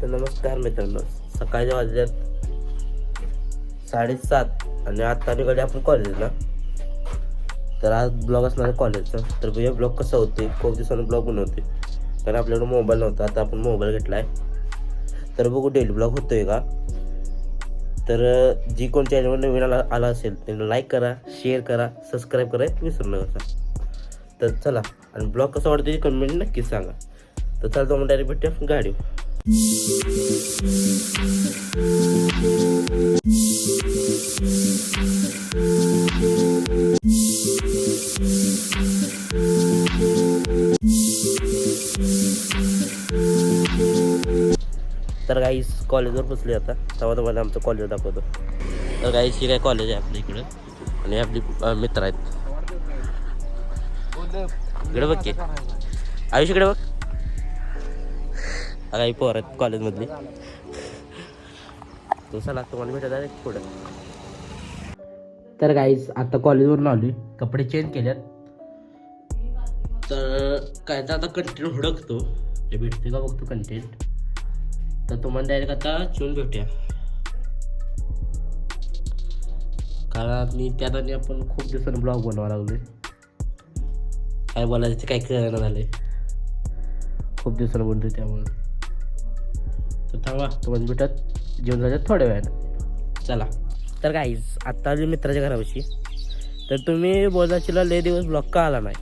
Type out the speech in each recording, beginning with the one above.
तर नमस्कार मित्रांनो, सकाळच्या वाजल्यात 7:30 आणि आता निघाले आपण कॉलेजला. तर आज ब्लॉग असणार आहे कॉलेजचा. तर भैया ब्लॉग कसा होते, खूप दिवसांनी ब्लॉग बनवते कारण आपल्याकडे मोबाईल नव्हता. आता आपण मोबाईल घेतला आहे, तर बघू डेली ब्लॉग होतोय का. तर जी कोण चॅनलवर नवीन आला असेल त्यांना लाईक करा, शेअर करा, सबस्क्राईब करा विसरू नका. तर चला, आणि ब्लॉग कसा वाटतो ते कमेंट नक्कीच सांगा. तर चला तो डायरेक्ट भेटूया गाडी. तर गाईस कॉलेजवर बसले आता, तेव्हा तुम्हाला आमचं कॉलेज दाखवतो. तर गाईस ही काय कॉलेज आहे आपल्या इकडं, आणि आपली मित्र आहेत. इकडे बघ की आयुष, इकडे बघ. काही पोर आहेत कॉलेजमधली. तो चला तुम्हाला भेटत आहे पुढं. तर गाईस आता कॉलेजवरून आलोय, कपडे चेंज केल्यात. तर काय तर आता कंटेंट हुडकतो, ते भेटते का बघतो कंटेंट. तर तुम्हाला डायरेक्ट आता चिवून भेटूया, कारण मी त्यात आणि आपण खूप दिवसांनी ब्लॉग बनवायला लागलोय. काय बोलायचं ते काय कळलं झालंय, खूप दिवसांनी बनतोय त्यामुळे. तर थांबा तुम्हाला भेटत जेवण झालं थोड्या वेळानं. चला. तर गाईज आत्ता आली मित्राच्या घरापाशी. तर तुम्ही बोलायला लय दिवस ब्लॉग का आला नाही,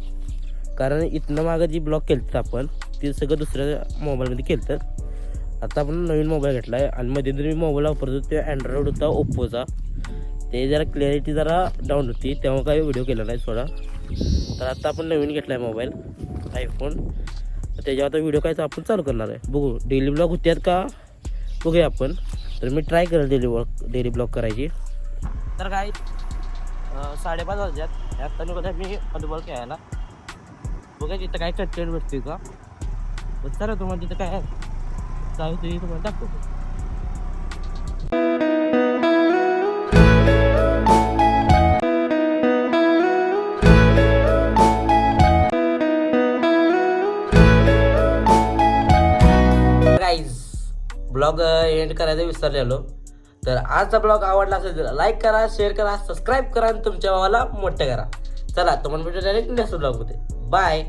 कारण इथनं मागं जी ब्लॉग केलं आपण ते सगळं दुसऱ्या मोबाईलमध्ये केलं. आता आपण नवीन मोबाईल घेतला आहे, आणि मध्ये मी मोबाईल वापरतो ते अँड्रॉइड होता ओप्पोचा. ते जरा क्लॅरिटी जरा डाऊन होती, तेव्हा काही व्हिडिओ केला नाही सोडा. तर आता आपण नवीन घेतला आहे मोबाईल आयफोन. त्याच्यावर आता व्हिडिओ कायचा आपण चालू करणार आहे. बघू डेली ब्लॉग होत्यात का बघूया आपण. तर मी ट्राय करेल डेली ब्लॉग करायची. तर काय 5:30 वाजल्यात, आत्ता निघत मी फुटबॉल खेळायला. बघा तिथं काय कंटेंट भेटते का. चला तुम्हाला तिथं काय चालू ते तुम्हाला दाखवतो. ब्लॉग एंड करायला विसरलेलो. तर आजचा ब्लॉग आवडला असेल तर लाईक करा, शेअर करा, सबस्क्राईब करा, आणि तुमच्या भावाला मोठं करा. चला तुम्हाला भेटू डायरेक्ट नेक्स्ट ब्लॉग मध्ये. बाय.